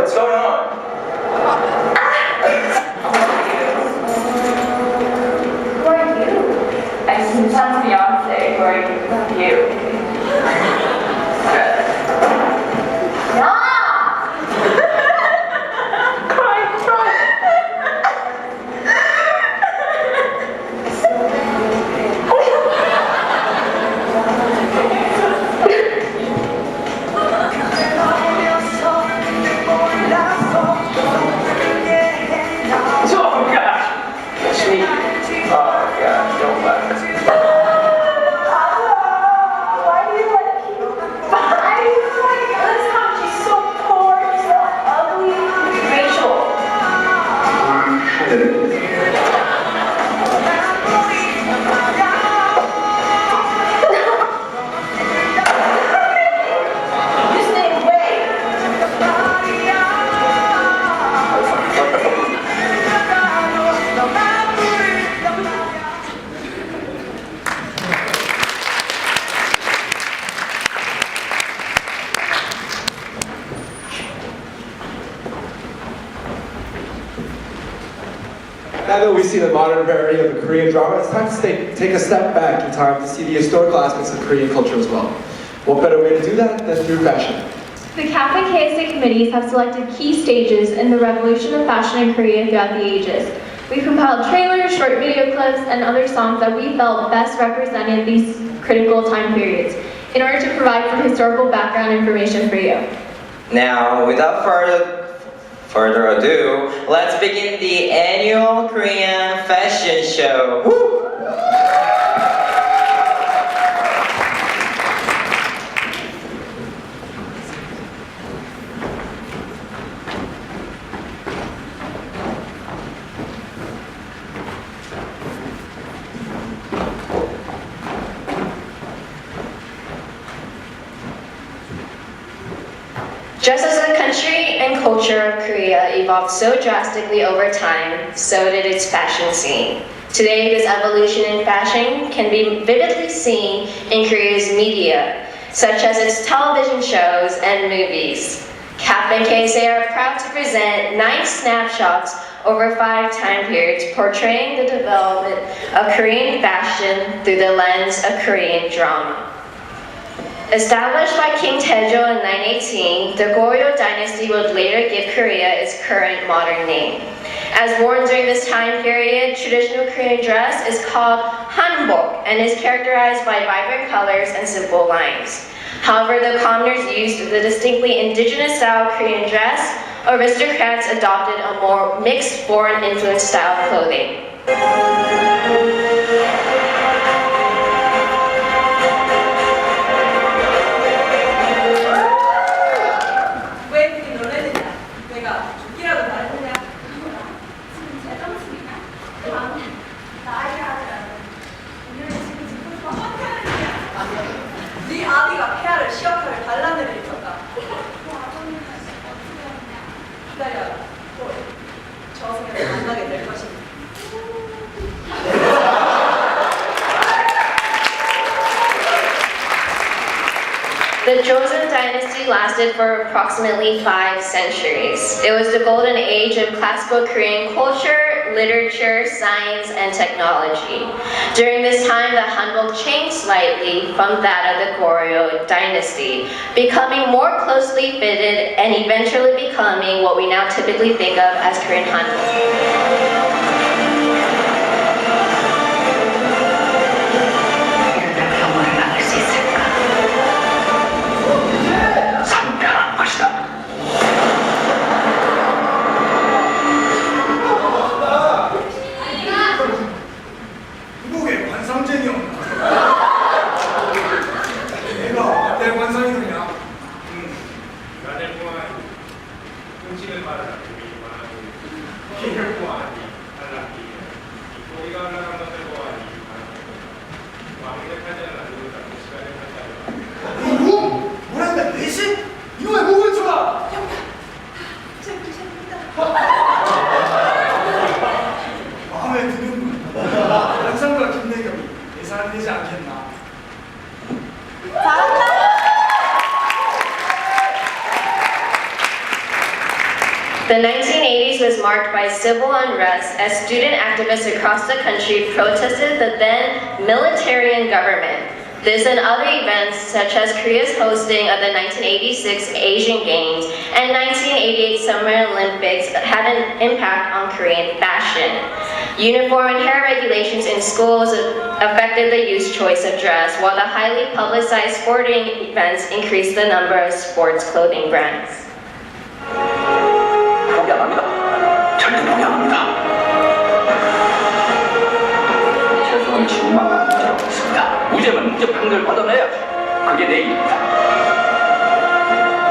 What's going on? Who are you? I'm Sam's fiance. Who are you? Now that we see the modern variety of the Korean drama, it's time to take a step back in time to see the historical aspects of Korean culture as well. What better way to do that than through fashion? The KAP and KSA committees have selected key stages in the revolution of fashion in Korea throughout the ages. We've compiled trailers, short video clips, and other songs that we felt best represented these critical time periods in order to provide some historical background information for you. Now, without further ado, let's begin the annual Korean fashion show. Woo! Just as the country and culture of Korea evolved so drastically over time, so did its fashion scene. Today, this evolution in fashion can be vividly seen in Korea's media, such as its television shows and movies. KAP and KSA are proud to present 9 snapshots over 5 time periods portraying the development of Korean fashion through the lens of Korean drama. Established by King Taejo in 918, the Goryeo dynasty would later give Korea its current modern name. As worn during this time period, traditional Korean dress is called hanbok and is characterized by vibrant colors and simple lines. However, the commoners used the distinctly indigenous style of Korean dress. Aristocrats adopted a more mixed foreign influence style of clothing. 네 아비가 폐하를 시어카를 반란을 일으켰다. 기다려. 곧 저승을 만나게 될 것입니다. The Joseon dynasty lasted for approximately 5 centuries. It was the golden age of classical Korean culture, literature, science, and technology. During this time, the hanbok changed slightly from that of the Goryeo dynasty, becoming more closely fitted and eventually becoming what we now typically think of as Korean hanbok. 이복의 관상쟁이었나? 내가 어때 관상이느냐? 나를 보아하니 훔치는 말을 하고 길을 보아하니 달라기 꼬리가 올라간 것을 보아하니 왕색하지 않아도 시간을 갖다 누구? 뭐란다 내신? 이놈의 목을 쳐라! 마음에 드는군. 관상과 김내경이 예산되지 않겠나? The 1980s was marked by civil unrest as student activists across the country protested the then military government. This and other events, such as Korea's hosting of the 1986 Asian Games and 1988 Summer Olympics, had an impact on Korean fashion. Uniform and hair regulations in schools affected the youth's choice of dress, while the highly publicized sporting events increased the number of sports clothing brands. 포기 안 합니다. 절대 포기 안 합니다. 최소한 지금만한 문제라고 있습니다. 무죄면 무죄 판결 받아내야죠. 그게 내 일입니다.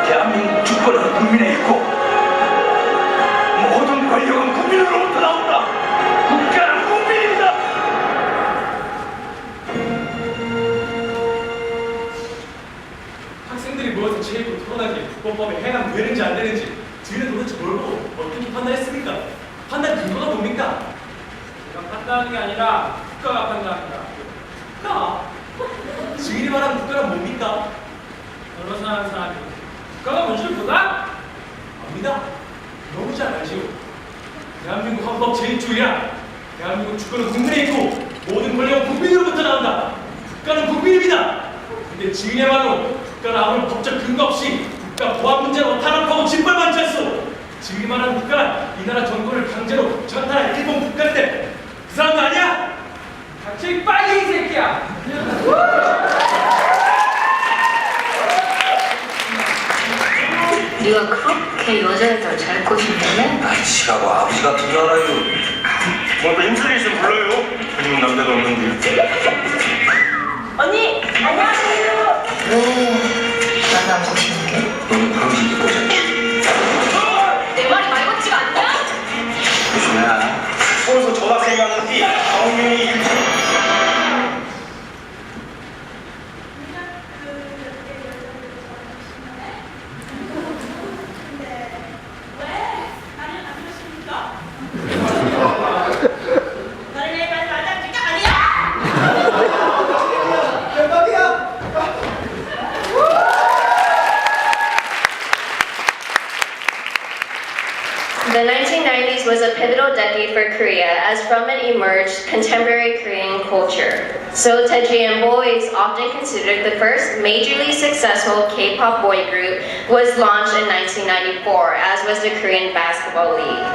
대한민국 주권은 국민의 있고 모든 권력은 국민으로부터 나온다. 국가는 국민입니다. 학생들이 모여서 제일로 토론하기에 국법법에 해당되는지 안 되는지 저희는 도대체 뭘 보고 어떻게 판단했습니까? 판단 근거가 뭡니까? 제가 판단하는 게 아니라 국가가 판단합니다. 국가? 증인이 말하는 국가란 뭡니까? 변호사하는 사람이 국가가 뭔지를 보다? 압니다. 너무 잘 알지요. 대한민국 헌법 제1조야. 대한민국 주권은 국민에 있고 모든 권력은 국민으로부터 나온다. 국가는 국민입니다. 근데 증인의말로 국가는 아무런 법적 근거 없이 국가 보안 문제로 탄압하고 짓밟아 앉았소. 증인이 말하는 국가는 이 나라 정권을 강제로 전탈한 일본 국가인데 그 사람 아니야? 갑자기 빨리 이 새끼야. 네가 그렇게 여자애들 잘 꼬신다며? 아, 지가고 아버지 같은 줄 알아요. 뭐 임슬이 있으면 불러요. 요즘은 남자도 없는데. 언니, 안녕하세요. 왜 나도 안 꼬시는 게? 너는 방식이 보자. 내 말이 말 같지가 않냐? 조심해라. 서울서 전학생이 왔는데 정민이 일주. The 1990s was a pivotal decade for Korea as from it emerged contemporary Korean culture. So Taeji and Boys, often considered the first majorly successful K-pop boy group, was launched in 1994, as was the Korean Basketball League.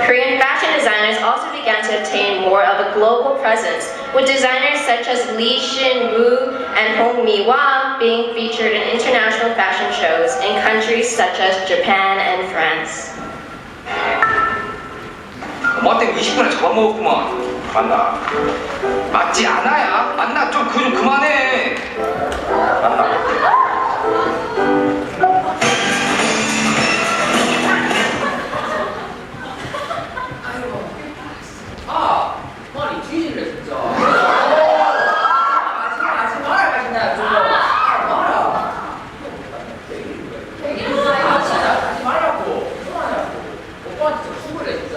Korean fashion designers also began to obtain more of a global presence, with designers such as Lee Shin-woo and Hong Mi-hwa being featured in international fashion shows in countries such as Japan and France. 엄마 땡 20분에 잡아먹었구만. 만나. 맞지 않아야? 만나 좀 그거 좀 그만해. 만나. 머리 뒤질래 진짜. 하지 마라. 하지 말라고. 그만하라고. 오빠한테 진짜 죽을래 진짜.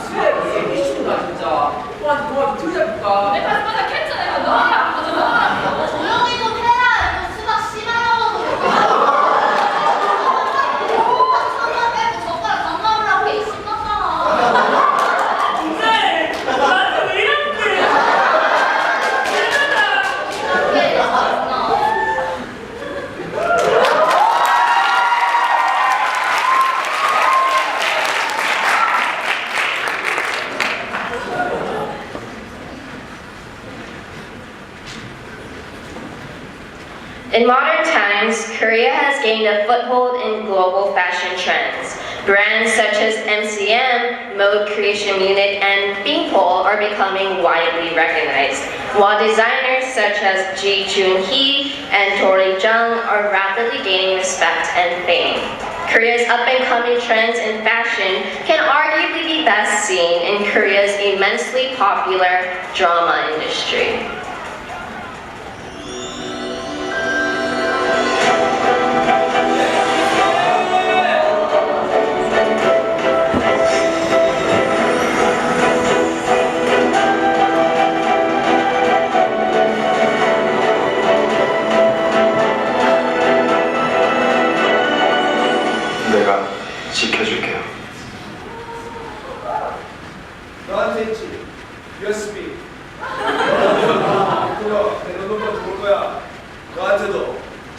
쓰레기 미친다 진짜. 오빠한테 도와줘 들려볼까? 조용히 좀 해라. 이거 수박 심하려고. 손만 빼고 젓가락 담가보라고 해. 심각하잖아. In modern times, Korea has gained a foothold in global fashion trends. Brands such as MCM, Mode Creation Unit, and Beanpole are becoming widely recognized, while designers such as Ji Chun-hee and Tori Jung are rapidly gaining respect and fame. Korea's up-and-coming trends in fashion can arguably be best seen in Korea's immensely popular drama industry.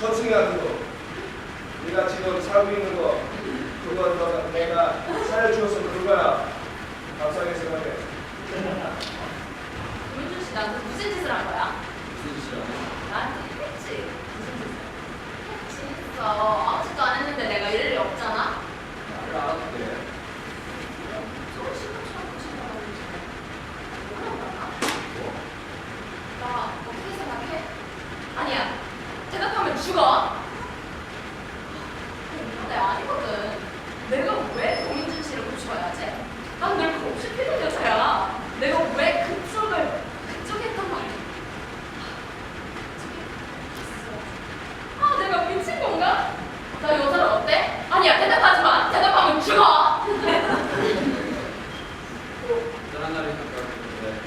전승이야 그거. 네가 지금 살고 있는 거 그건 너가 내가 살려주어서 그런 거야. 감사하게 생각해. 김윤준 씨 나한테 무슨 짓을 한 거야? 무슨 짓이야? 나한테 했지. 무슨 짓을? 했지 했어. 아무 짓도 안 했는데 내가 이럴 리 없잖아. 나를 알았는데. 서로 신경처럼 보신다고 그러지. 뭐라고 하나? 뭐? 나 어떻게 생각해? 아니야. 대답하면 죽어. 이런 애 아니거든. 내가 왜 김윤준 씨를 고쳐야지? 난 늘 곱씹히는 여자야. 내가 왜 그쪽에 했단 말이야. 아, 내가 미친 건가? 나 여자는 어때? 아니야, 대답하지 마. 대답하면 죽어. 짠한 날이 있을 것 같은데.